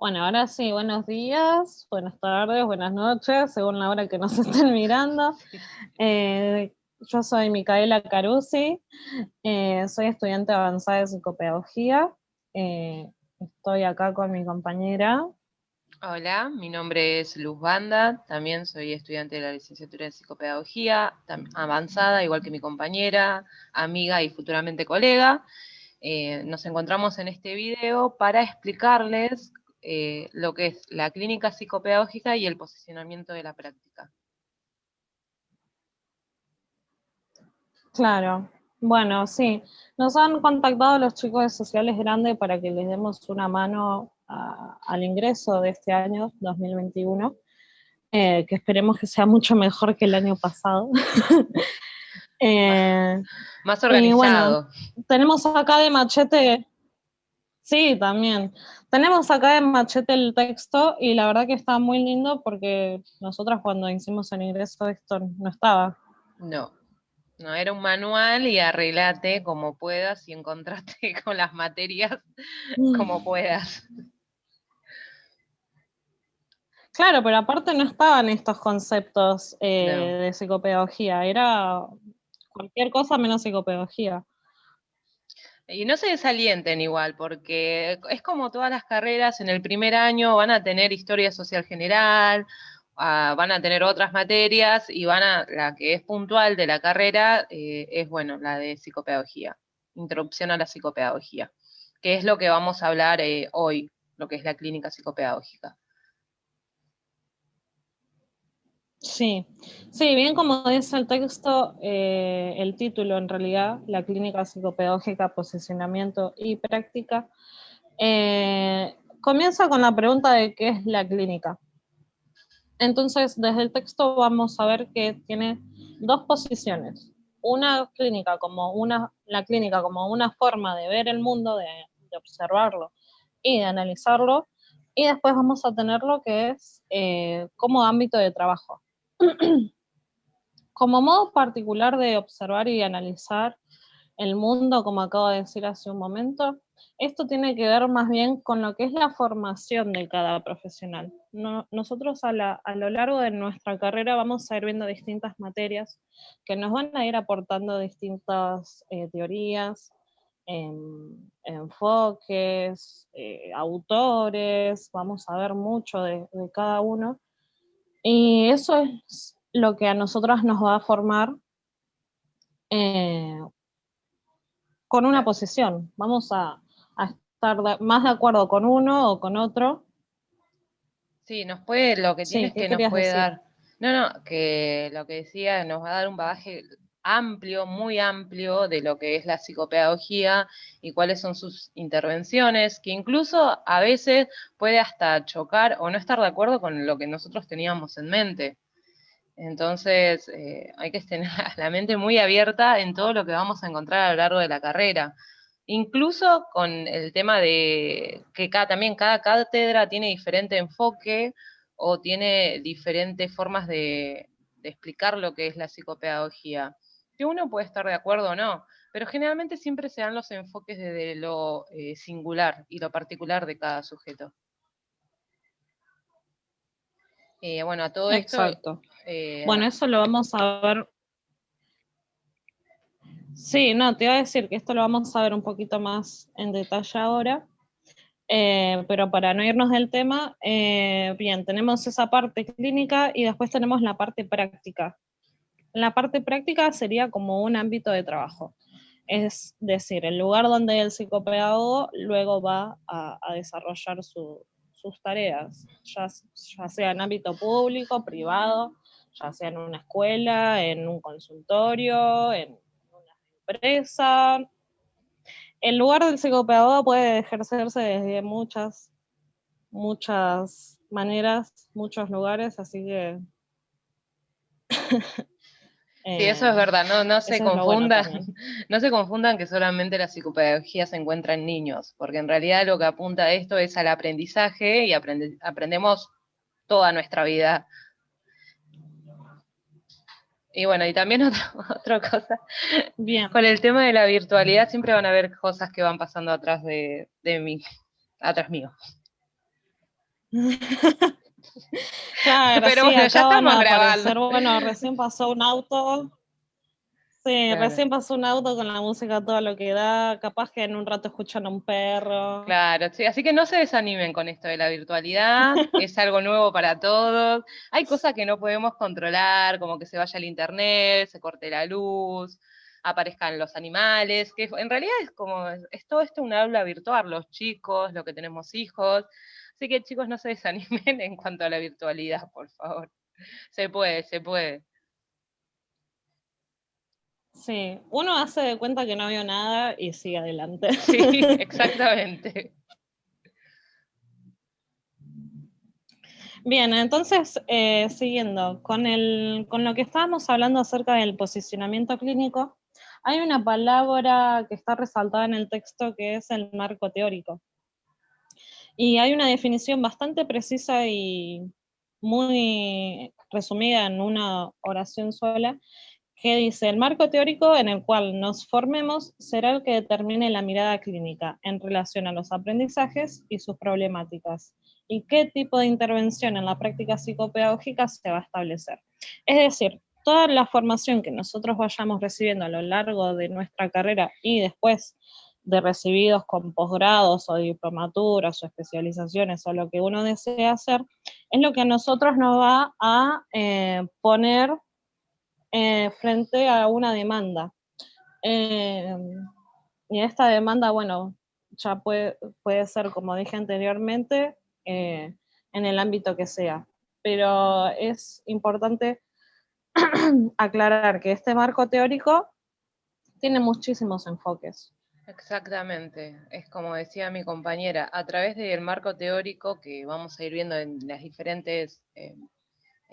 Bueno, ahora sí, buenos días, buenas tardes, buenas noches, según la hora que nos estén mirando. Yo soy Micaela Carusi, soy estudiante avanzada de psicopedagogía. Estoy acá con mi compañera. Hola, mi nombre es Luz Banda, también soy estudiante de la licenciatura de psicopedagogía, avanzada, igual que mi compañera, amiga y futuramente colega. Nos encontramos en este video para explicarles lo que es la clínica psicopedagógica y el posicionamiento de la práctica. Claro, bueno, sí, nos han contactado los chicos de Sociales Grandes para que les demos una mano al ingreso de este año 2021, que esperemos que sea mucho mejor que el año pasado. Eh, Más y bueno, organizado. tenemos acá de machete, sí, también. Tenemos acá de machete el texto y la verdad que está muy lindo porque nosotras cuando hicimos el ingreso esto no estaba. No, no era un manual y arreglate como puedas y encontrate con las materias como puedas. Claro, pero aparte no estaban estos conceptos No. de psicopedagogía, era cualquier cosa menos psicopedagogía. Y no se desalienten igual, porque es como todas las carreras, en el primer año van a tener historia social general, van a tener otras materias y la que es puntual de la carrera es, bueno, la de psicopedagogía, introducción a la psicopedagogía, que es lo que vamos a hablar hoy, lo que es la clínica psicopedagógica. Sí, sí, bien como dice el texto, el título en realidad, la clínica psicopedagógica, posicionamiento y práctica, comienza con la pregunta de qué es la clínica. Entonces, desde el texto vamos a ver que tiene dos posiciones. La clínica como una forma de ver el mundo, de observarlo y de analizarlo, y después vamos a tener lo que es como ámbito de trabajo. Como modo particular de observar y analizar el mundo, como acabo de decir hace un momento, esto tiene que ver más bien con lo que es la formación de cada profesional. Nosotros a lo largo de nuestra carrera vamos a ir viendo distintas materias que nos van a ir aportando distintas teorías, enfoques, autores, vamos a ver mucho de cada uno. Y eso es lo que a nosotras nos va a formar eh, con una posición. Vamos a estar más de acuerdo con uno o con otro. Sí, lo que tiene Sí, es ¿qué que nos querías puede decir? dar, no, que lo que decía, nos va a dar un bagaje amplio, muy amplio de lo que es la psicopedagogía y cuáles son sus intervenciones, que incluso a veces puede hasta chocar o no estar de acuerdo con lo que nosotros teníamos en mente. Entonces, hay que tener la mente muy abierta en todo lo que vamos a encontrar a lo largo de la carrera. Incluso con el tema de que también cada cátedra tiene diferente enfoque o tiene diferentes formas de explicar lo que es la psicopedagogía. Que uno puede estar de acuerdo o no, pero generalmente siempre se dan los enfoques desde lo singular y lo particular de cada sujeto. Bueno, a todo esto, Exacto. eh, Bueno, eso lo vamos a ver. Sí, no, te iba a decir que esto lo vamos a ver un poquito más en detalle ahora, pero para no irnos del tema, bien, tenemos esa parte clínica y después tenemos la parte práctica. La parte práctica sería como un ámbito de trabajo. Es decir, el lugar donde el psicopedagogo luego va a desarrollar sus tareas, ya sea en ámbito público, privado, ya sea en una escuela, en un consultorio, en una empresa. El lugar del psicopedagogo puede ejercerse desde muchas maneras, muchos lugares, así que sí, eso es verdad, no se eso es lo bueno confundan, también. no se confundan que solamente la psicopedagogía se encuentra en niños, porque en realidad lo que apunta a esto es al aprendizaje y aprendemos toda nuestra vida. Y bueno, y también otra cosa, Bien. con el tema de la virtualidad siempre van a haber cosas que van pasando atrás de mí, atrás mío. Claro, Pero sí, bueno, ya acá van estamos a grabando. aparecer, bueno, recién pasó un auto. Sí, Claro. recién pasó un auto con la música todo lo que da, capaz que en un rato escuchan a un perro. Claro, sí, así que no se desanimen con esto de la virtualidad, es algo nuevo para todos. Hay cosas que no podemos controlar, como que se vaya el internet, se corte la luz, aparezcan los animales, que en realidad es como, es todo esto un aula virtual, los chicos, los que tenemos hijos. Así que chicos, no se desanimen en cuanto a la virtualidad, por favor. Se puede, se puede. Sí, uno hace de cuenta que no vio nada y sigue adelante. Sí, exactamente. Bien, entonces, siguiendo con lo que estábamos hablando acerca del posicionamiento clínico, hay una palabra que está resaltada en el texto que es el marco teórico. Y hay una definición bastante precisa y muy resumida en una oración sola, que dice, el marco teórico en el cual nos formemos será el que determine la mirada clínica en relación a los aprendizajes y sus problemáticas, y qué tipo de intervención en la práctica psicopedagógica se va a establecer. Es decir, toda la formación que nosotros vayamos recibiendo a lo largo de nuestra carrera y después de recibidos con posgrados o diplomaturas o especializaciones o lo que uno desee hacer, es lo que a nosotros nos va a poner frente a una demanda. Eh, y esta demanda, bueno, ya puede ser, como dije anteriormente, en el ámbito que sea. Pero es importante aclarar que este marco teórico tiene muchísimos enfoques. Exactamente, es como decía mi compañera, a través del marco teórico que vamos a ir viendo en las diferentes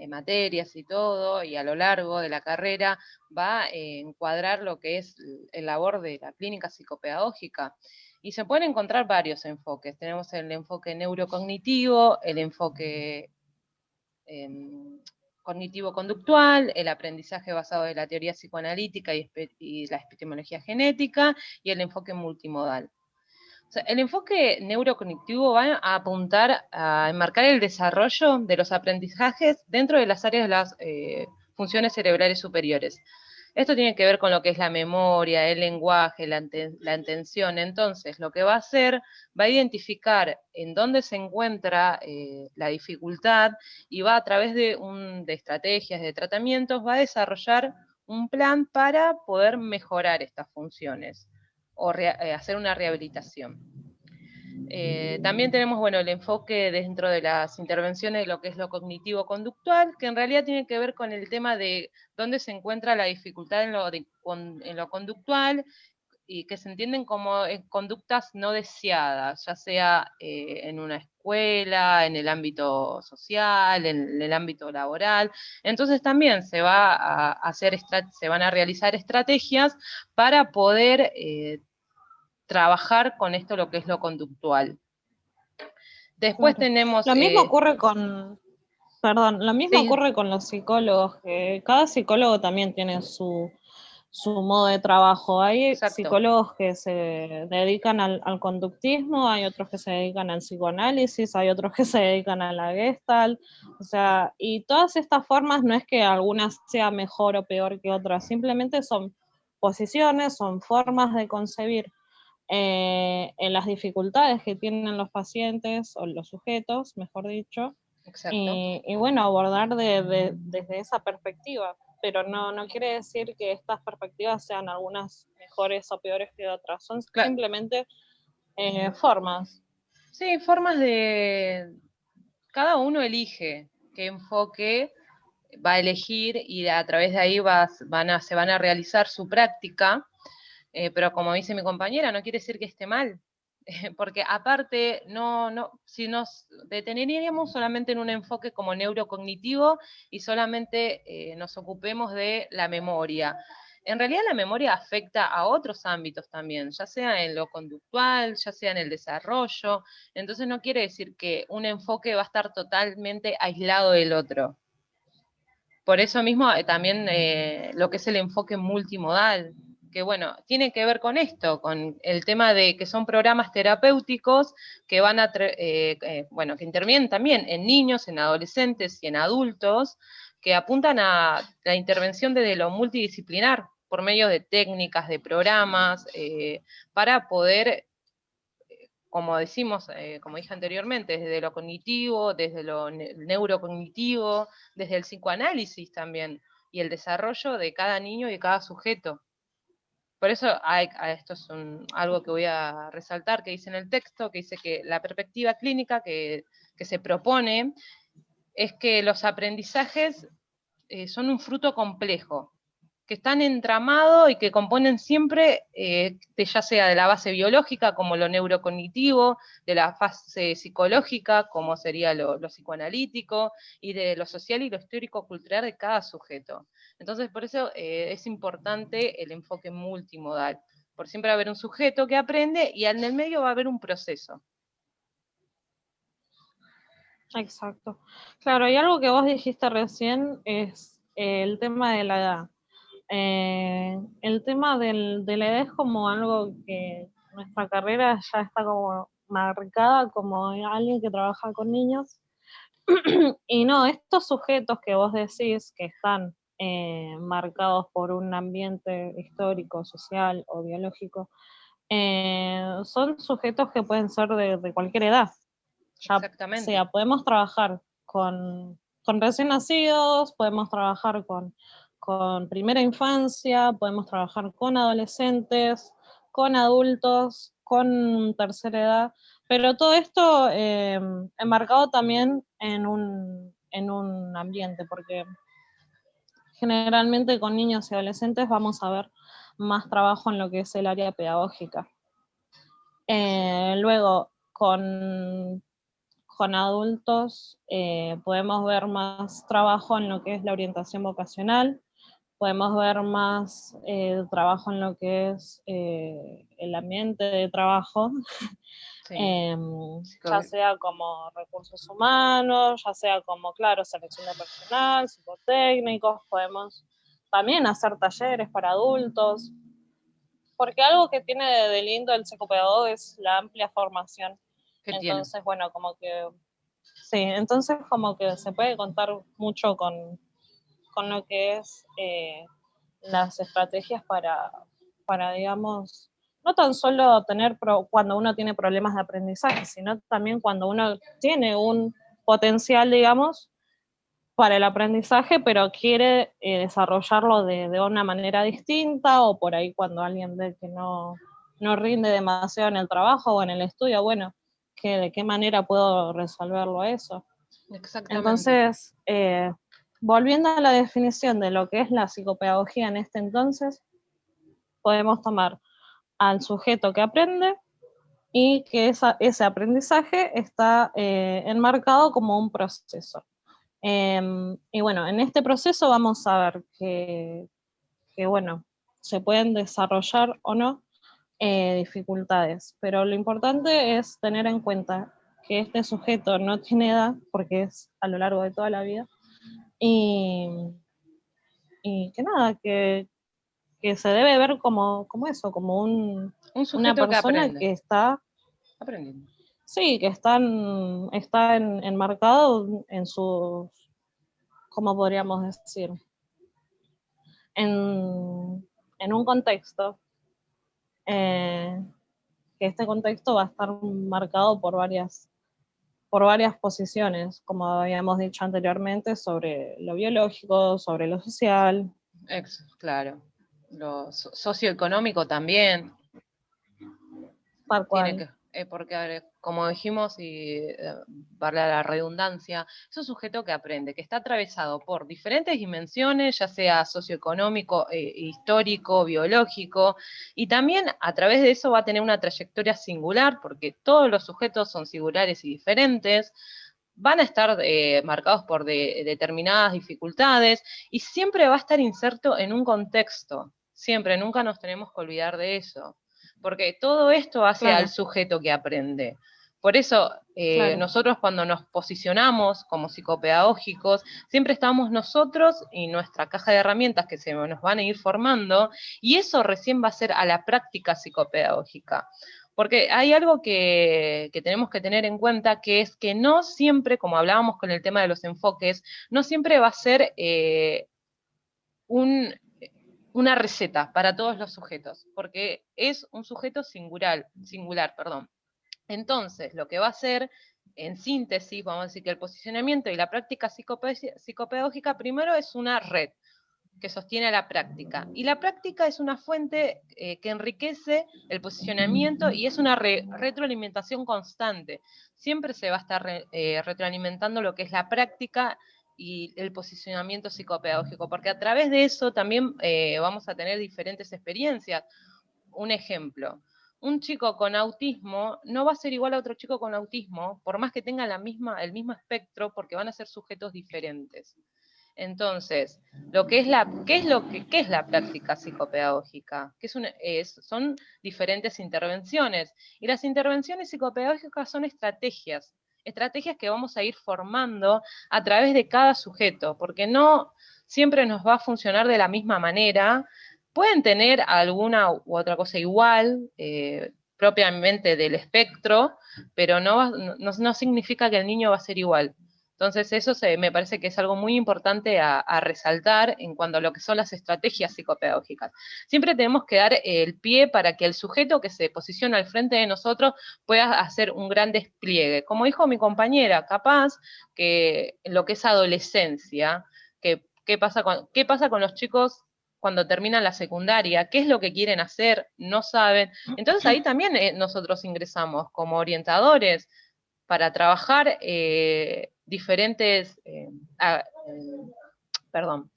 materias y todo, y a lo largo de la carrera, va a encuadrar lo que es el labor de la clínica psicopedagógica. Y se pueden encontrar varios enfoques. Tenemos el enfoque neurocognitivo, el enfoque cognitivo-conductual, el aprendizaje basado en la teoría psicoanalítica y la epistemología genética, y el enfoque multimodal. O sea, el enfoque neurocognitivo va a apuntar a enmarcar el desarrollo de los aprendizajes dentro de las áreas de las funciones cerebrales superiores. Esto tiene que ver con lo que es la memoria, el lenguaje, la intención. Entonces, lo que va a hacer, va a identificar en dónde se encuentra la dificultad y va a través de estrategias, de tratamientos, va a desarrollar un plan para poder mejorar estas funciones o hacer una rehabilitación. También tenemos, bueno, el enfoque dentro de las intervenciones de lo que es lo cognitivo-conductual, que en realidad tiene que ver con el tema de dónde se encuentra la dificultad en lo conductual y que se entienden como conductas no deseadas, ya sea en una escuela, en el ámbito social, en el ámbito laboral. Entonces también se va a se van a realizar estrategias para poder trabajar con esto lo que es lo conductual. Después Claro. tenemos, Lo mismo ocurre con, perdón, lo mismo sí, ocurre con los psicólogos, que cada psicólogo también tiene su modo de trabajo. Hay exacto, psicólogos que se dedican al conductismo, hay otros que se dedican al psicoanálisis, hay otros que se dedican a la Gestalt, o sea, y todas estas formas no es que algunas sea mejor o peor que otras, simplemente son posiciones, son formas de concebir en las dificultades que tienen los pacientes o los sujetos, mejor dicho, exacto. y bueno, abordar desde esa perspectiva, pero no quiere decir que estas perspectivas sean algunas mejores o peores que otras, son simplemente formas. Sí, formas de, cada uno elige qué enfoque va a elegir y a través de ahí se van a realizar su práctica, pero como dice mi compañera, no quiere decir que esté mal, porque aparte, si nos deteneríamos solamente en un enfoque como neurocognitivo y solamente nos ocupemos de la memoria. En realidad la memoria afecta a otros ámbitos también, ya sea en lo conductual, ya sea en el desarrollo, entonces no quiere decir que un enfoque va a estar totalmente aislado del otro. Por eso mismo también lo que es el enfoque multimodal. que bueno, tiene que ver con esto, con el tema de que son programas terapéuticos que van a, bueno, que intervienen también en niños, en adolescentes y en adultos, que apuntan a la intervención desde lo multidisciplinar, por medio de técnicas, de programas, para poder, como decimos, como dije anteriormente, desde lo cognitivo, desde lo neurocognitivo, desde el psicoanálisis también, y el desarrollo de cada niño y de cada sujeto. Por eso esto es algo que voy a resaltar, que dice en el texto, que dice que la perspectiva clínica que se propone es que los aprendizajes son un fruto complejo, que están entramados y que componen siempre, ya sea de la base biológica, como lo neurocognitivo, de la fase psicológica, como sería lo psicoanalítico, y de lo social y lo histórico-cultural de cada sujeto. Entonces, por eso es importante el enfoque multimodal, por siempre va a haber un sujeto que aprende y en el medio va a haber un proceso. Exacto. Claro, y algo que vos dijiste recién es el tema de la edad. El tema de la edad es como algo que nuestra carrera ya está como marcada como alguien que trabaja con niños. Y no, estos sujetos que vos decís que están marcados por un ambiente histórico, social o biológico, son sujetos que pueden ser de cualquier edad. Ya Exactamente. sea, podemos trabajar con recién nacidos, podemos trabajar con primera infancia, podemos trabajar con adolescentes, con adultos, con tercera edad, pero todo esto enmarcado también en un ambiente, porque generalmente con niños y adolescentes vamos a ver más trabajo en lo que es el área pedagógica. Luego, con adultos podemos ver más trabajo en lo que es la orientación vocacional, podemos ver más trabajo en lo que es el ambiente de trabajo, Sí. ya sea como recursos humanos, ya sea como, claro, selección de personal, psicotécnicos, podemos también hacer talleres para adultos, porque algo que tiene de lindo el psicopedagogo es la amplia formación. ¿Qué tiene? Entonces, bueno, como que sí, entonces como que se puede contar mucho con lo que es las estrategias para, digamos, no tan solo tener cuando uno tiene problemas de aprendizaje, sino también cuando uno tiene un potencial, digamos, para el aprendizaje, pero quiere desarrollarlo de una manera distinta, o por ahí cuando alguien ve que no rinde demasiado en el trabajo o en el estudio, bueno, de qué manera puedo resolverlo eso. Exactamente. Entonces, volviendo a la definición de lo que es la psicopedagogía en este entonces, podemos tomar al sujeto que aprende y que ese aprendizaje está enmarcado como un proceso. Y bueno, en este proceso vamos a ver que bueno, se pueden desarrollar o no dificultades, pero lo importante es tener en cuenta que este sujeto no tiene edad, porque es a lo largo de toda la vida, y, y que nada, que se debe ver como eso, como Un una sujeto que persona aprende. que está, Aprendiendo. sí, que está enmarcado en sus, ¿cómo podríamos decir? En un contexto, eh, que este contexto va a estar marcado por varias posiciones, como habíamos dicho anteriormente, sobre lo biológico, sobre lo social. Claro. Lo socioeconómico también Tal tiene cual. que, porque a ver, como dijimos, y para la redundancia, es un sujeto que aprende, que está atravesado por diferentes dimensiones, ya sea socioeconómico, histórico, biológico, y también a través de eso va a tener una trayectoria singular, porque todos los sujetos son singulares y diferentes, van a estar marcados por determinadas dificultades y siempre va a estar inserto en un contexto, siempre, nunca nos tenemos que olvidar de eso, porque todo esto hace al Claro, sujeto que aprende. Por eso Claro. nosotros cuando nos posicionamos como psicopedagógicos, siempre estamos nosotros y nuestra caja de herramientas que se nos van a ir formando, y eso recién va a ser a la práctica psicopedagógica. Porque hay algo que tenemos que tener en cuenta, que es que no siempre, como hablábamos con el tema de los enfoques, no siempre va a ser un, una receta para todos los sujetos, porque es un sujeto singular, perdón. Entonces, lo que va a hacer, en síntesis, vamos a decir que el posicionamiento y la práctica psicopedagógica primero es una red que sostiene la práctica. Y la práctica es una fuente que enriquece el posicionamiento y es una retroalimentación constante. Siempre se va a estar retroalimentando lo que es la práctica y el posicionamiento psicopedagógico, porque a través de eso también vamos a tener diferentes experiencias. Un ejemplo, un chico con autismo no va a ser igual a otro chico con autismo, por más que tenga el mismo espectro, porque van a ser sujetos diferentes. Entonces, ¿qué es la práctica psicopedagógica? Son diferentes intervenciones. Y las intervenciones psicopedagógicas son estrategias que vamos a ir formando a través de cada sujeto, porque no siempre nos va a funcionar de la misma manera. Pueden tener alguna u otra cosa igual, propiamente del espectro, pero no significa que el niño va a ser igual. Entonces eso me parece que es algo muy importante a resaltar en cuanto a lo que son las estrategias psicopedagógicas. Siempre tenemos que dar el pie para que el sujeto que se posiciona al frente de nosotros pueda hacer un gran despliegue. Como dijo mi compañera, capaz que en lo que es adolescencia, ¿qué pasa con los chicos cuando terminan la secundaria? ¿Qué es lo que quieren hacer? No saben. Entonces ahí también nosotros ingresamos como orientadores para trabajar diferentes, perdón,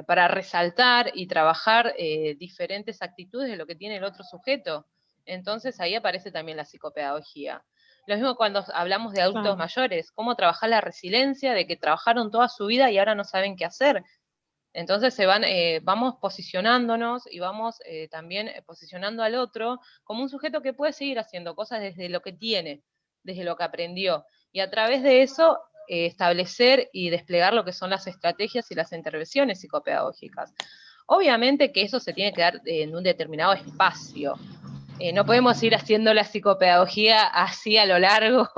para resaltar y trabajar diferentes actitudes de lo que tiene el otro sujeto. Entonces ahí aparece también la psicopedagogía. Lo mismo cuando hablamos de adultos mayores, cómo trabajar la resiliencia de que trabajaron toda su vida y ahora no saben qué hacer. Entonces vamos posicionándonos y vamos también posicionando al otro como un sujeto que puede seguir haciendo cosas desde lo que tiene, desde lo que aprendió. Y a través de eso establecer y desplegar lo que son las estrategias y las intervenciones psicopedagógicas. Obviamente que eso se tiene que dar en un determinado espacio. No podemos ir haciendo la psicopedagogía así a lo largo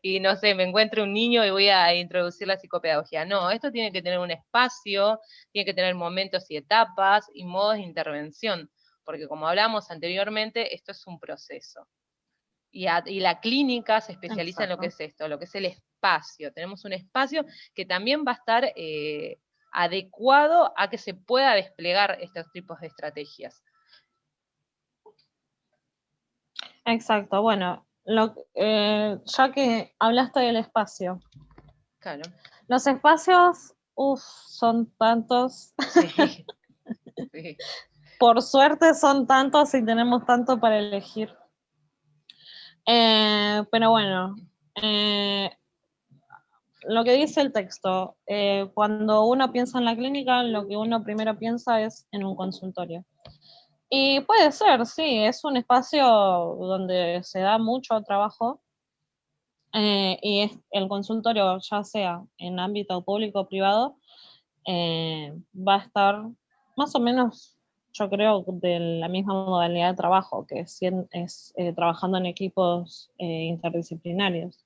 y no sé, me encuentro un niño y voy a introducir la psicopedagogía. No, esto tiene que tener un espacio, tiene que tener momentos y etapas y modos de intervención, porque como hablamos anteriormente, esto es un proceso. Y la clínica se especializa en lo que es esto, lo que es el espacio. Tenemos un espacio que también va a estar adecuado a que se pueda desplegar estos tipos de estrategias. Exacto, bueno, ya que hablaste del espacio. Claro. Los espacios, son tantos. Sí. Sí. Por suerte son tantos y tenemos tanto para elegir. Pero bueno, lo que dice el texto, cuando uno piensa en la clínica, lo que uno primero piensa es en un consultorio. Y puede ser, sí, es un espacio donde se da mucho trabajo, y el consultorio, ya sea en ámbito público o privado, va a estar más o menos, yo creo, de la misma modalidad de trabajo, que es trabajando en equipos interdisciplinarios.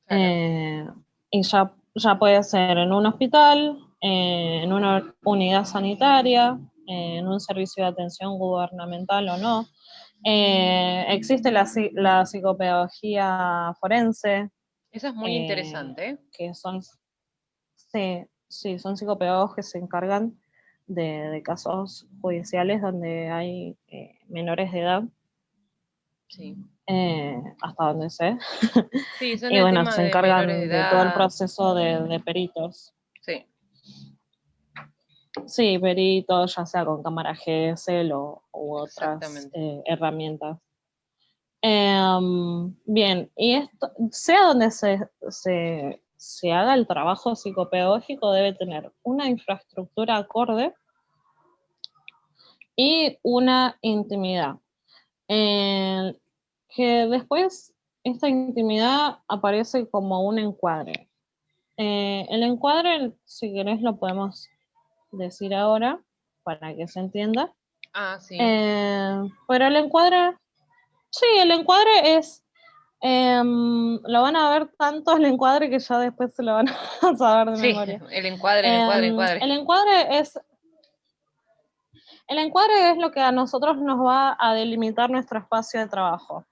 Claro. Y ya puede ser en un hospital, en una unidad sanitaria, en un servicio de atención gubernamental o no. Existe la psicopedagogía forense, Esa es muy interesante. que sí, son psicopedagogos que se encargan de casos judiciales donde hay menores de edad, Sí. hasta donde sé. Sí, son Y el bueno, tema se de menores de encargan de todo el edad. proceso de peritos. Sí. Sí, peritos, ya sea con cámara GSL u otras Exactamente. herramientas. Bien, y esto, sea donde se haga el trabajo psicopedagógico, debe tener una infraestructura acorde y una intimidad. que después esta intimidad aparece como un encuadre. El encuadre, si querés, lo podemos decir ahora para que se entienda. Ah, sí. Pero el encuadre, sí, el encuadre es, lo van a ver tanto el encuadre que ya después se lo van a saber de Sí, memoria. el encuadre, el encuadre. El encuadre es, el encuadre es lo que a nosotros nos va a delimitar nuestro espacio de trabajo.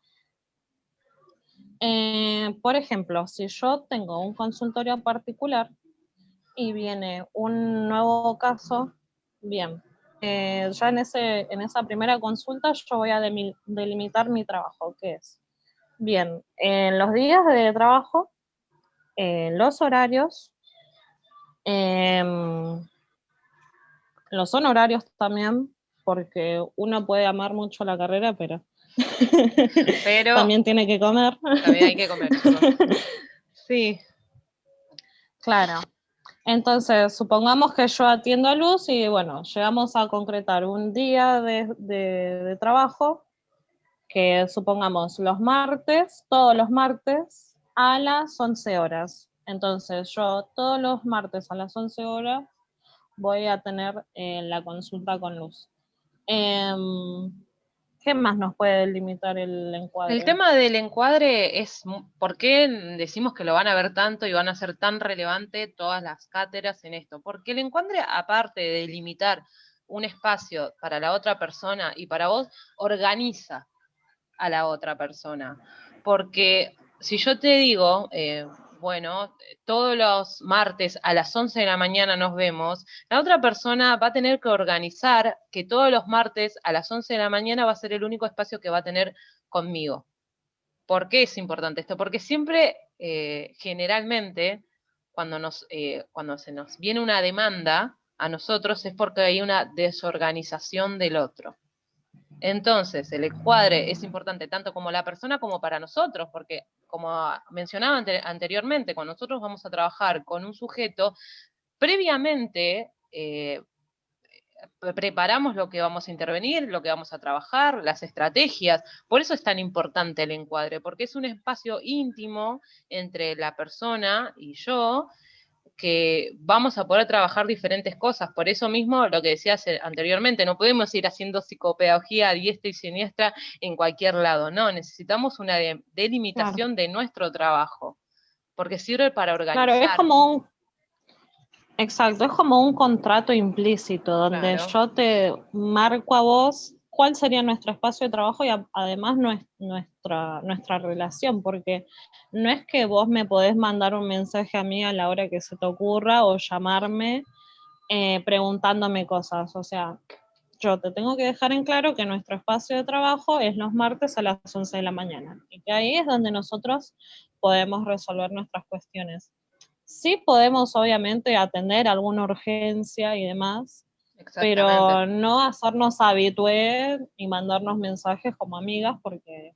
Por ejemplo, si yo tengo un consultorio particular y viene un nuevo caso, bien, ya en esa primera consulta yo voy a delimitar mi trabajo, que es, bien, en los días de trabajo, los horarios, los honorarios también, porque uno puede amar mucho la carrera, pero Pero también tiene que comer. también hay que comer, chicos. Sí, Claro. Entonces, supongamos que yo atiendo a Luz y bueno, llegamos a concretar un día de trabajo, que supongamos los martes, todos los martes a las 11 horas. Entonces, yo todos los martes a las 11 horas voy a tener la consulta con Luz. Em, ¿Qué más nos puede limitar el el encuadre? tema del encuadre es por qué decimos que lo van a ver tanto y van a ser tan relevante todas las cátedras en esto. Porque el encuadre, aparte de delimitar un espacio para la otra persona y para vos, organiza a la otra persona. Porque si yo te digo, bueno, todos los martes a las 11 de la mañana nos vemos, la otra persona va a tener que organizar que todos los martes a las 11 de la mañana va a ser el único espacio que va a tener conmigo. ¿Por qué es importante esto? Porque siempre, generalmente, cuando se nos viene una demanda a nosotros es porque hay una desorganización del otro. Entonces, el encuadre es importante tanto como la persona como para nosotros, porque como mencionaba anteriormente, cuando nosotros vamos a trabajar con un sujeto, previamente preparamos lo que vamos a intervenir, lo que vamos a trabajar, las estrategias. Por eso es tan importante el encuadre, porque es un espacio íntimo entre la persona y yo, que vamos a poder trabajar diferentes cosas. Por eso mismo, lo que decías anteriormente, no podemos ir haciendo psicopedagogía a diestra y siniestra en cualquier lado, no, necesitamos una Claro, delimitación de nuestro trabajo, porque sirve para claro, es organizar. como un exacto, es como un contrato implícito donde Claro, yo te marco a vos cuál sería nuestro espacio de trabajo y además nuestra relación, porque no es que vos me podés mandar un mensaje a mí a la hora que se te ocurra o llamarme preguntándome cosas, o sea, yo te tengo que dejar en claro que nuestro espacio de trabajo es los martes a las 11 de la mañana y que ahí es donde nosotros podemos resolver nuestras cuestiones. Sí podemos, obviamente, atender alguna urgencia y demás, exactamente. pero no hacernos habitué y mandarnos mensajes como amigas, porque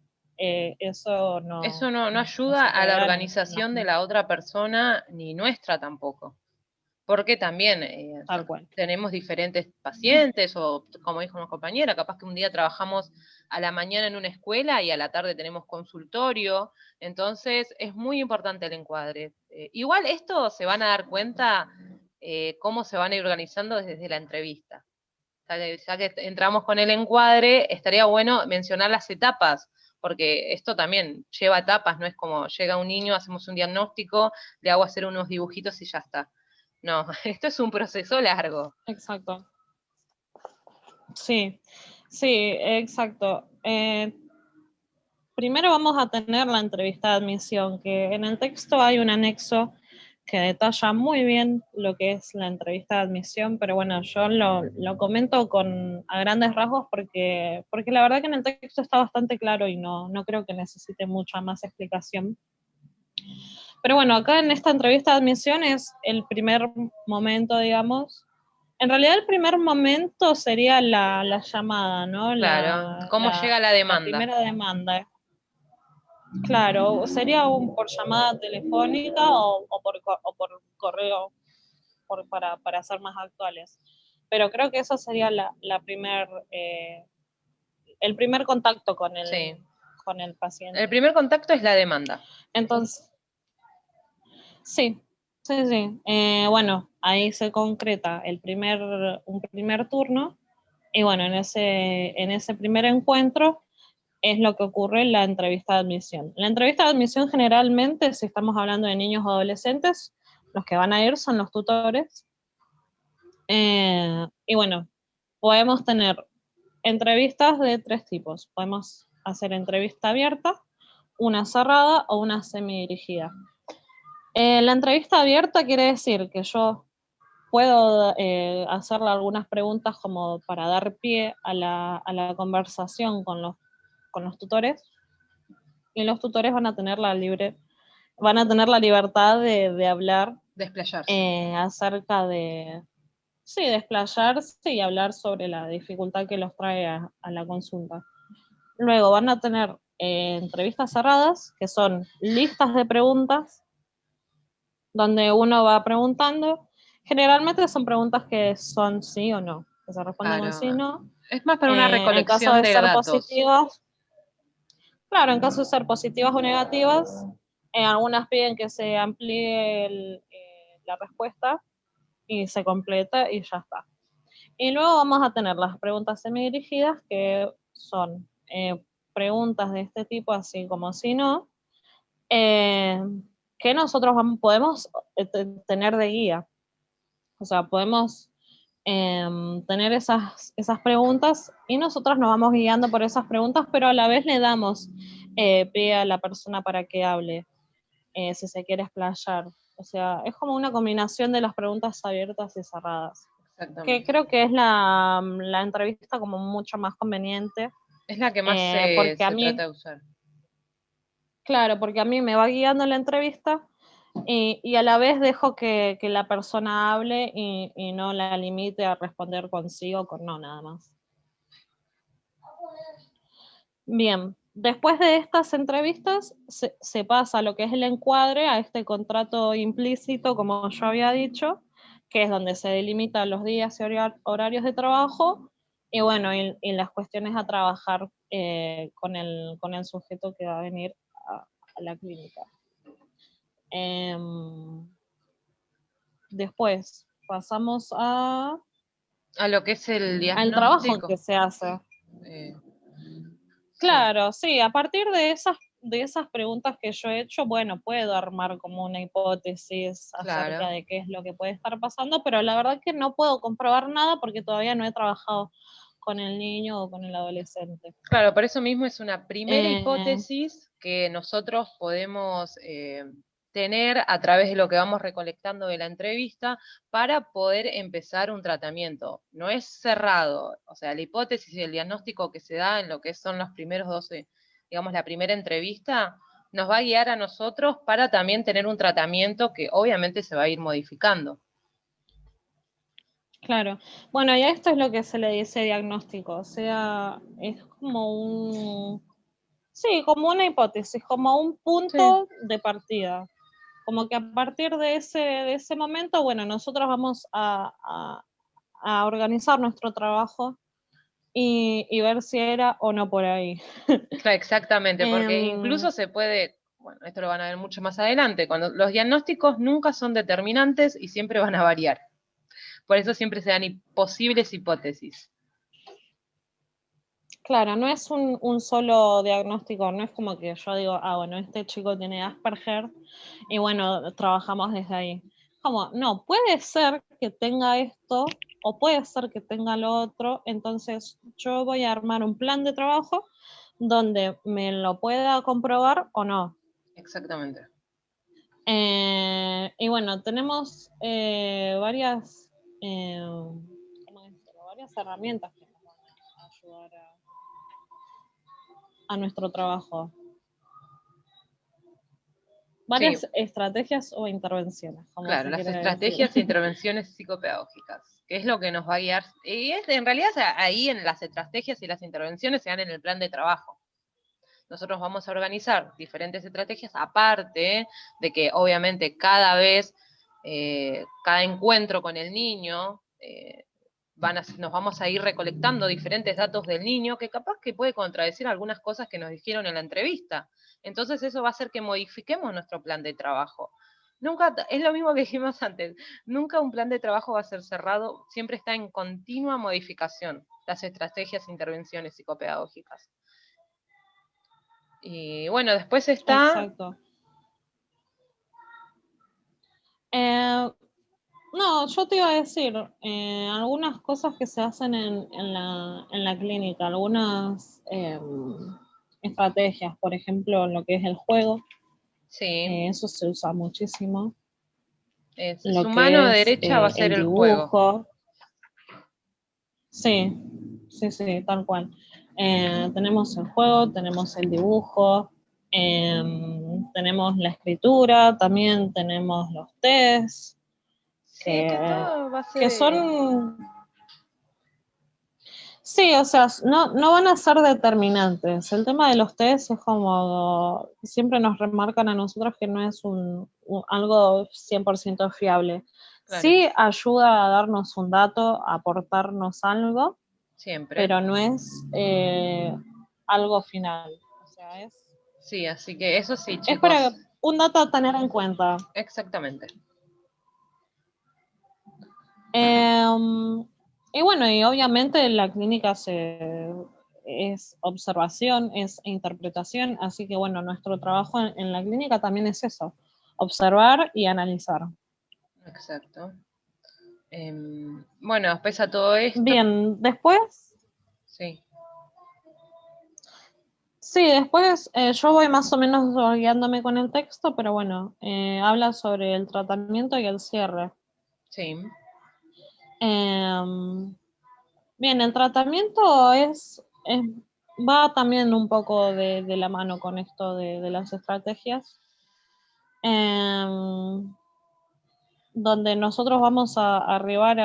eso Eso no, no no ayuda se a puede la dar en la organización de la otra persona ni nuestra tampoco. Porque también tal cual. tenemos diferentes pacientes o, como dijo una compañera, capaz que un día trabajamos a la mañana en una escuela y a la tarde tenemos consultorio, entonces es muy importante el encuadre. Igual esto se van a dar cuenta cómo se van a ir organizando desde la entrevista. Ya que entramos con el encuadre, estaría bueno mencionar las etapas, porque esto también lleva etapas, no es como llega un niño, hacemos un diagnóstico, le hago hacer unos dibujitos y ya está. No, esto es un proceso largo. Exacto. Sí, sí, exacto. Primero vamos a tener la entrevista de admisión, que en el texto hay un anexo que detalla muy bien lo que es la entrevista de admisión, pero bueno, yo lo comento a grandes rasgos porque la verdad que en el texto está bastante claro y no creo que necesite mucha más explicación. Pero bueno, acá en esta entrevista de admisión es el primer momento, digamos. En realidad el primer momento sería la llamada, ¿no? Claro, ¿cómo llega la La demanda? primera demanda. Claro, sería por llamada telefónica o por correo para ser más actuales. Pero creo que eso sería el primer contacto Sí. con el paciente. El primer contacto es la demanda. Entonces, sí, sí. Bueno, ahí se concreta un primer turno, y bueno, en ese primer encuentro es lo que ocurre en la entrevista de admisión. La entrevista de admisión generalmente, si estamos hablando de niños o adolescentes, los que van a ir son los tutores. Y bueno, podemos tener entrevistas de 3 tipos. Podemos hacer entrevista abierta, una cerrada o una semidirigida. La entrevista abierta quiere decir que yo puedo hacerle algunas preguntas como para dar pie a la conversación con los tutores, y los tutores van a tener la libertad de hablar Desplayarse. acerca sí, desplayarse y hablar sobre la dificultad que los trae a la consulta. Luego van a tener entrevistas cerradas, que son listas de preguntas, donde uno va preguntando. Generalmente son preguntas que son sí o no, que se responden con sí o Claro. no. Es más para una En caso recolección de de ser datos. positivas, claro, en caso de ser positivas o negativas, algunas piden que se amplíe la respuesta y se completa y ya está. Y luego vamos a tener las preguntas semidirigidas, que son preguntas de este tipo, así como si no, eh, que nosotros podemos tener de guía. O sea, podemos tener esas preguntas, y nosotros nos vamos guiando por esas preguntas, pero a la vez le damos pie a la persona para que hable, si se quiere explayar. O sea, es como una combinación de las preguntas abiertas y cerradas, que Exactamente. creo que es la entrevista como mucho más conveniente, Es la que más se porque a mí, trata de usar. claro, porque a mí me va guiando la entrevista, y a la vez dejo que la persona hable, y no la limite a responder con sí o con no, nada más. Bien, después de estas entrevistas se pasa a lo que es el encuadre, a este contrato implícito, como yo había dicho, que es donde se delimitan los días y horarios de trabajo, y bueno, y las cuestiones a trabajar con el sujeto que va a venir a la clínica. Em, Después pasamos A lo que es el al trabajo que diagnóstico. se hace. Eh, sí, Claro, sí, a partir de esas preguntas que yo he hecho, bueno, puedo armar como una hipótesis acerca claro. de qué es lo que puede estar pasando, pero la verdad que no puedo comprobar nada porque todavía no he trabajado con el niño o con el adolescente. Claro, por eso mismo es una primera Eh, hipótesis que nosotros podemos tener a través de lo que vamos recolectando de la entrevista para poder empezar un tratamiento. No es cerrado, o sea, la hipótesis y el diagnóstico que se da en lo que son los primeros 12, digamos, la primera entrevista, nos va a guiar a nosotros para también tener un tratamiento que obviamente se va a ir modificando. claro. Bueno, y a esto es lo que se le dice diagnóstico, o sea, es sí, como una hipótesis, como un Sí. punto de partida. Como que a partir de ese momento, bueno, nosotros vamos a organizar nuestro trabajo, y ver si era o no por ahí. Claro, exactamente, porque Em, incluso se puede, bueno, esto lo van a ver mucho más adelante, cuando los diagnósticos nunca son determinantes y siempre van a variar. Por eso siempre se dan posibles hipótesis. claro, no es un solo diagnóstico, no es como que yo digo, bueno, este chico tiene Asperger y bueno, trabajamos desde ahí. Como, no, puede ser que tenga esto o puede ser que tenga lo otro, entonces yo voy a armar un plan de trabajo donde me lo pueda comprobar o no. Exactamente. Y bueno, tenemos ¿cómo decirlo? Varias herramientas que nos van a ayudar a nuestro trabajo. Sí, Varias estrategias o intervenciones, como claro, se las quiere decir. estrategias e intervenciones psicopedagógicas, que es lo que nos va a guiar. Y es, en realidad ahí en las estrategias y las intervenciones se dan en el plan de trabajo. Nosotros vamos a organizar diferentes estrategias, aparte de que obviamente cada vez, cada encuentro con el niño nos vamos a ir recolectando diferentes datos del niño que capaz que puede contradecir algunas cosas que nos dijeron en la entrevista. Entonces eso va a hacer que modifiquemos nuestro plan de trabajo. Nunca, es lo mismo que dijimos antes, nunca un plan de trabajo va a ser cerrado, siempre está en continua modificación las estrategias e intervenciones psicopedagógicas. Y bueno, después está... Exacto. No, yo te iba a decir, algunas cosas que se hacen en la clínica, algunas estrategias, por ejemplo, en lo que es el juego, Sí, eso se usa muchísimo. su Lo mano que es derecha va a ser el el juego. dibujo, sí, sí, tal cual. Tenemos el juego, tenemos el dibujo, tenemos la escritura, también tenemos los test, Sí, que todo va a que ser... son, sí, o sea, no van a ser determinantes. El tema de los test es como, siempre nos remarcan a nosotros que no es algo 100% fiable. Claro, Sí ayuda a darnos un dato, a aportarnos algo, siempre. pero no es algo final. O sea, Sí, así que eso sí, es chicos. para un dato a tener en cuenta. Exactamente. Y bueno, y obviamente la clínica es observación, es interpretación, así que bueno, nuestro trabajo en la clínica también es eso, observar y analizar. Exacto. Bueno, después a todo esto, Bien, después, sí, sí, después yo voy más o menos guiándome con el texto, pero bueno, habla sobre el tratamiento y el cierre. sí, Em, Bien, el tratamiento va también un poco de la mano con esto de las estrategias, em, donde nosotros vamos a arribar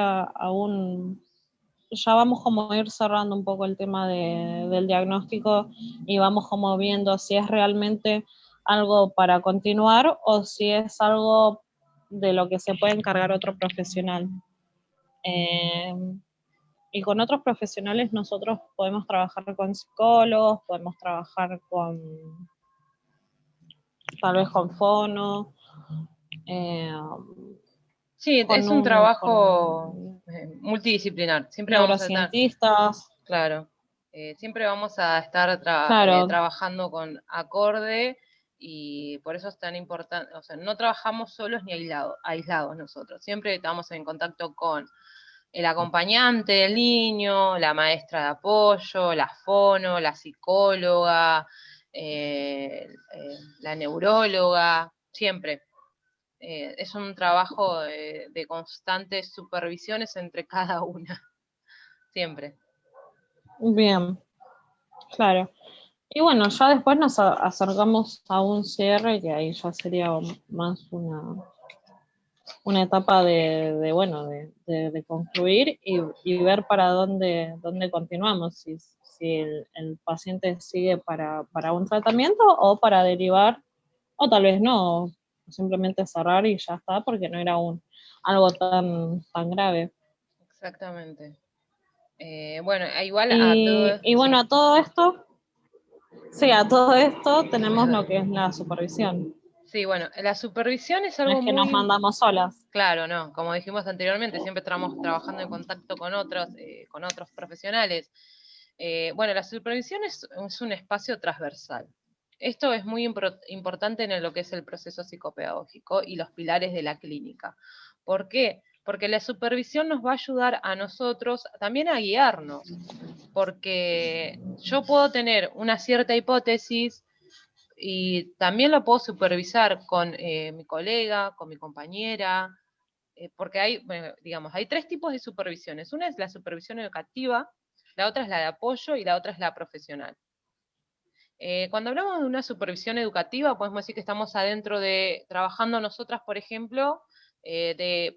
ya vamos como a ir cerrando un poco el tema del diagnóstico y vamos como viendo si es realmente algo para continuar o si es algo de lo que se puede encargar otro profesional. Em, Y con otros profesionales nosotros podemos trabajar con psicólogos, podemos trabajar tal vez con fono, eh, sí, es un con trabajo multidisciplinar. Siempre vamos a estar, neurocientistas, claro, siempre vamos a estar claro, trabajando con acorde y por eso es tan importante, o sea, no trabajamos solos ni aislados nosotros. Siempre estamos en contacto con el acompañante del niño, la maestra de apoyo, la fono, la psicóloga, la neuróloga, siempre. Es un trabajo de constantes supervisiones entre cada una, siempre. bien, claro. Y bueno, ya después nos acercamos a un cierre que ahí ya sería más una etapa bueno, de concluir y ver para dónde continuamos, si el paciente sigue para un tratamiento o para derivar, o tal vez no, simplemente cerrar y ya está, porque no era algo tan grave. Exactamente. Bueno, igual a todo, Y bueno, sí, a todo esto, sí, a todo esto tenemos lo que es la supervisión. sí, bueno, la supervisión es No algo es que nos muy... mandamos solas. Claro, no, como dijimos anteriormente, siempre estamos trabajando en contacto con otros profesionales. Bueno, la supervisión es un espacio transversal. Esto es muy importante en lo que es el proceso psicopedagógico y los pilares de la clínica. ¿Por qué? Porque la supervisión nos va a ayudar a nosotros también a guiarnos, porque yo puedo tener una cierta hipótesis y también lo puedo supervisar con mi colega, con mi compañera, porque hay, bueno, digamos, hay tres tipos de supervisiones. Una es la supervisión educativa, la otra es la de apoyo y la otra es la profesional. Cuando hablamos de una supervisión educativa, podemos decir que estamos adentro de, trabajando nosotras, por ejemplo,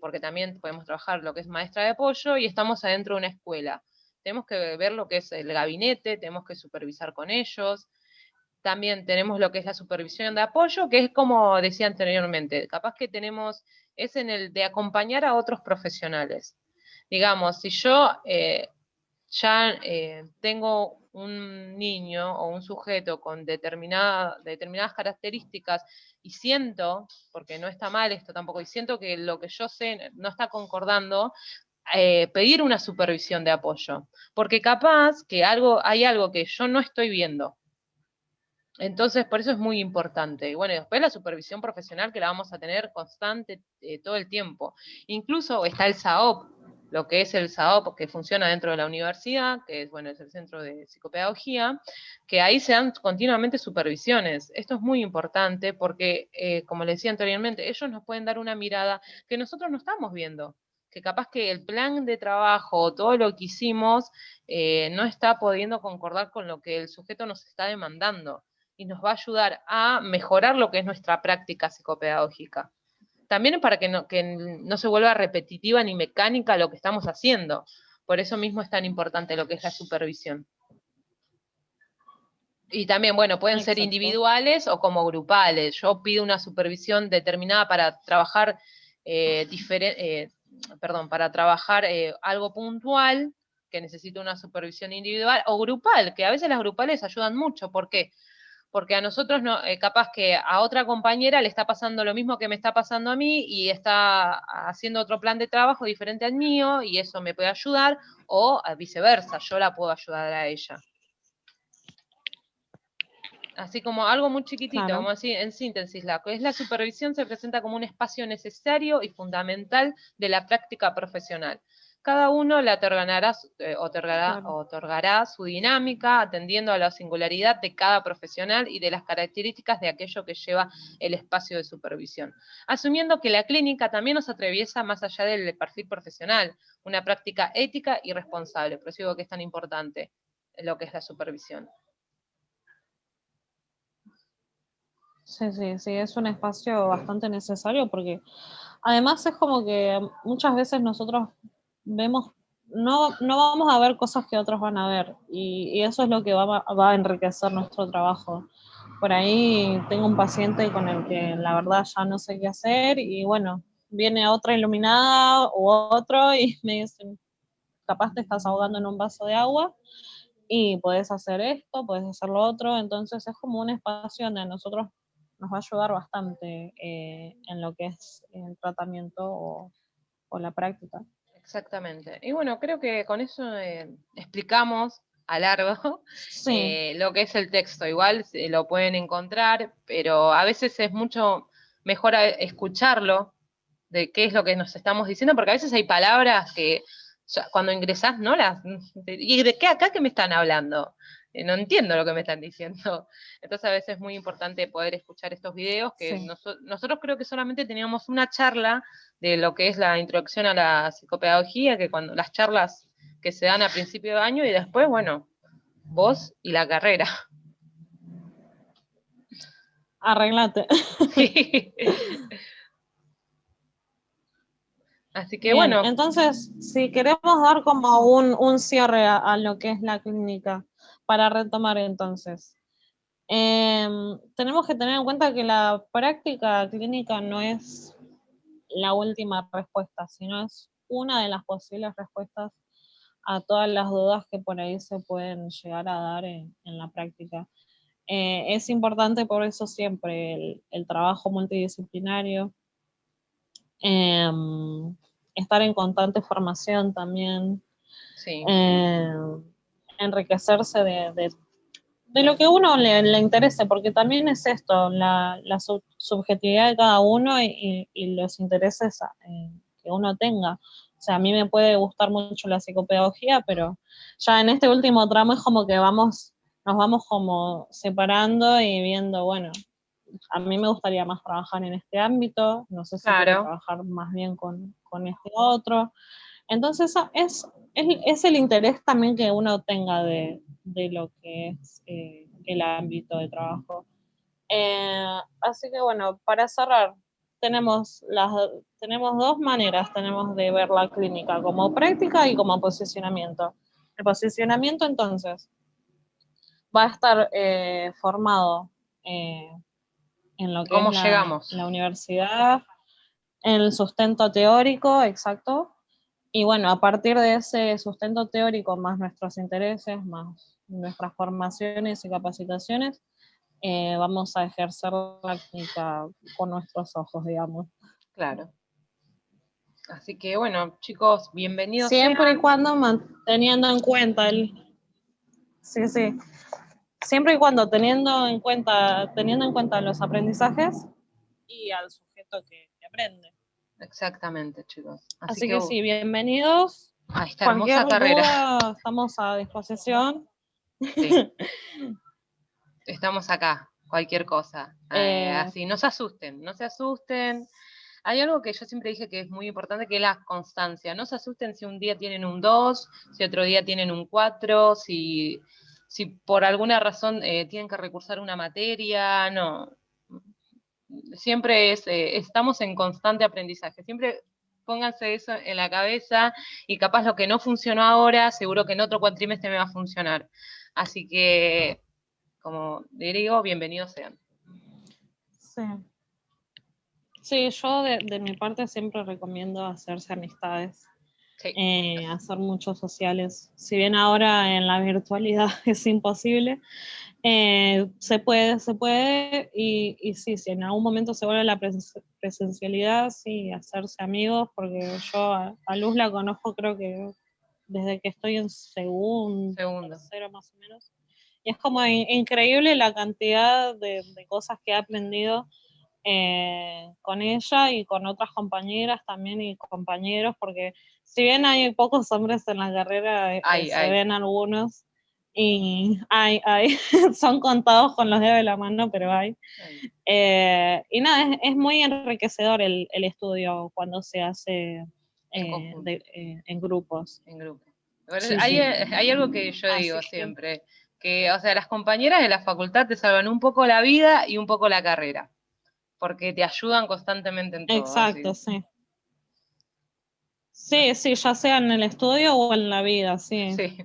porque también podemos trabajar lo que es maestra de apoyo y estamos adentro de una escuela. Tenemos que ver lo que es el gabinete, tenemos que supervisar con ellos. También tenemos lo que es la supervisión de apoyo, que es como decía anteriormente, capaz que tenemos, es en el de acompañar a otros profesionales. digamos, si yo ya tengo un niño o un sujeto con determinadas características y siento, porque no está mal esto tampoco, y siento que lo que yo sé no está concordando, pedir una supervisión de apoyo, porque capaz que hay algo que yo no estoy viendo. Entonces, por eso es muy importante. Y bueno, después la supervisión profesional que la vamos a tener constante todo el tiempo. Incluso está el SAOP, lo que es el SAOP que funciona dentro de la universidad, que es, bueno, es el Centro de Psicopedagogía, que ahí se dan continuamente supervisiones. Esto es muy importante porque, como les decía anteriormente, ellos nos pueden dar una mirada que nosotros no estamos viendo, que capaz que el plan de trabajo, todo lo que hicimos, no está pudiendo concordar con lo que el sujeto nos está demandando y nos va a ayudar a mejorar lo que es nuestra práctica psicopedagógica. También para que no se vuelva repetitiva ni mecánica lo que estamos haciendo. Por eso mismo es tan importante lo que es la supervisión. Y también, bueno, pueden ser Exacto. individuales o como grupales. Yo pido una supervisión determinada para trabajar para trabajar algo puntual, que necesito una supervisión individual, o grupal, que a veces las grupales ayudan mucho. ¿Por qué? Porque a nosotros no, capaz que a otra compañera le está pasando lo mismo que me está pasando a mí y está haciendo otro plan de trabajo diferente al mío y eso me puede ayudar, o viceversa, yo la puedo ayudar a ella. Así como algo muy chiquitito, Claro. como así, en síntesis, la que es la supervisión se presenta como un espacio necesario y fundamental de la práctica profesional. Cada uno le Claro. otorgará su dinámica, atendiendo a la singularidad de cada profesional y de las características de aquello que lleva el espacio de supervisión. Asumiendo que la clínica también nos atraviesa más allá del perfil profesional, una práctica ética y responsable. Por eso digo que es tan importante lo que es la supervisión. Sí, sí, sí, es un espacio bastante necesario porque además es como que muchas veces nosotros vemos, no vamos a ver cosas que otros van a ver y eso es lo que va a enriquecer nuestro trabajo. Por ahí tengo un paciente con el que la verdad ya no sé qué hacer y bueno, viene otra iluminada u otro y me dicen, capaz te estás ahogando en un vaso de agua y puedes hacer esto, puedes hacer lo otro, entonces es como un espacio donde a nosotros nos va a ayudar bastante en lo que es el tratamiento o la práctica. Exactamente. Y bueno, creo que con eso explicamos a largo Sí, lo que es el texto. Igual lo pueden encontrar, pero a veces es mucho mejor escucharlo de qué es lo que nos estamos diciendo, porque a veces hay palabras que cuando ingresás no las... ¿Y de qué acá que me están hablando? No entiendo lo que me están diciendo. Entonces a veces es muy importante poder escuchar estos videos, que sí. nosotros creo que solamente teníamos una charla de lo que es la introducción a la psicopedagogía, que cuando las charlas que se dan a principio de año y después, bueno, vos y la carrera. Arreglate. Así que Bien, bueno, entonces, si queremos dar como un cierre a lo que es la clínica, para retomar entonces, tenemos que tener en cuenta que la práctica clínica no es la última respuesta, sino es una de las posibles respuestas a todas las dudas que por ahí se pueden llegar a dar en la práctica. Es importante por eso siempre el trabajo multidisciplinario, eh, estar en constante formación también, sí, eh, enriquecerse de lo que uno le interese, porque también es esto, la subjetividad de cada uno y los intereses que uno tenga. O sea, a mí me puede gustar mucho la psicopedagogía, pero ya en este último tramo es como que nos vamos como separando y viendo, bueno, a mí me gustaría más trabajar en este ámbito, no sé si quiere claro. trabajar más bien con este otro. Entonces es el interés también que uno tenga de lo que es el ámbito de trabajo. Así que bueno, para cerrar, tenemos, tenemos dos maneras, tenemos de ver la clínica, como práctica y como posicionamiento. El posicionamiento entonces va a estar formado eh, en lo que es ¿Cómo llegamos? la universidad, en el sustento teórico, exacto, Y bueno, a partir de ese sustento teórico, más nuestros intereses, más nuestras formaciones y capacitaciones, vamos a ejercer la clínica con nuestros ojos, digamos. Claro. Así que bueno, chicos, bienvenidos Siempre y sean. cuando teniendo en cuenta sí, sí, siempre y cuando teniendo en cuenta los aprendizajes y al sujeto que aprende. Exactamente, chicos. Así Así que que sí, bienvenidos. a esta Cualquier hermosa carrera. duda, estamos a disposición. Sí, estamos acá, cualquier cosa. Eh, Así, no se asusten, no se asusten. Hay algo que yo siempre dije que es muy importante, que es la constancia. No se asusten si un día tienen un 2, si otro día tienen un 4, si por alguna razón tienen que recursar una materia, no. Siempre estamos en constante aprendizaje. Siempre pónganse eso en la cabeza y capaz lo que no funcionó ahora, seguro que en otro cuatrimestre me va a funcionar. Así que, como digo, bienvenidos sean. sí. Sí, yo de mi parte siempre recomiendo hacerse amistades, Sí, hacer muchos sociales. Si bien ahora en la virtualidad es imposible, se puede, y sí, si en algún momento se vuelve la presencialidad, sí, hacerse amigos, porque yo a Luz la conozco creo que desde que estoy en segundo. tercero más o menos, y es como increíble la cantidad de cosas que he aprendido con ella y con otras compañeras también y compañeros, porque si bien hay pocos hombres en la carrera, se Ay. ven algunos y son contados con los dedos de la mano, pero hay. Y nada, es muy enriquecedor el estudio cuando se hace En conjunto, en grupos. en grupo. Sí, sí. Hay algo que yo Así digo que, siempre, que, o sea, las compañeras de la facultad te salvan un poco la vida y un poco la carrera, porque te ayudan constantemente en todo, así. exacto, sí. Sí, sí, ya sea en el estudio o en la vida, sí, Sí,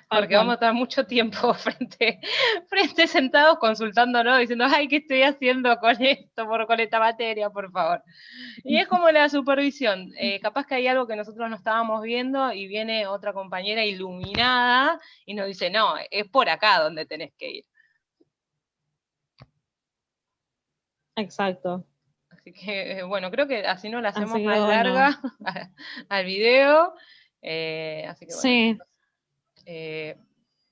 tal porque vamos a cual. estar mucho tiempo frente sentados consultándolo, diciendo, ay, ¿qué estoy haciendo con esto, con esta materia, por favor? Y es como la supervisión, capaz que hay algo que nosotros no estábamos viendo y viene otra compañera iluminada y nos dice, no, es por acá donde tenés que ir. Exacto. Así que, bueno, creo que así no la Así hacemos que más bueno, larga al video. Así que, bueno, sí, chicos.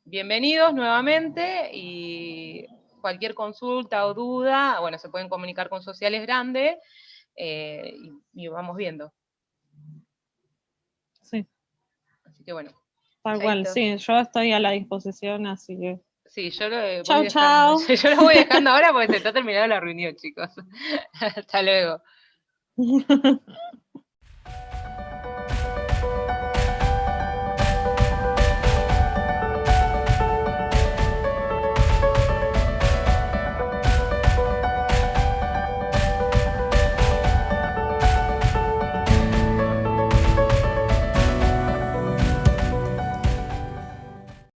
Bienvenidos nuevamente y cualquier consulta o duda, bueno, se pueden comunicar con Sociales Grande y vamos viendo. sí, Así que bueno, tal cual, chaito. sí, yo estoy a la disposición, así que Sí, yo lo voy chau, dejando. chau. Yo lo voy dejando ahora porque se está terminando la reunión, chicos. Hasta luego.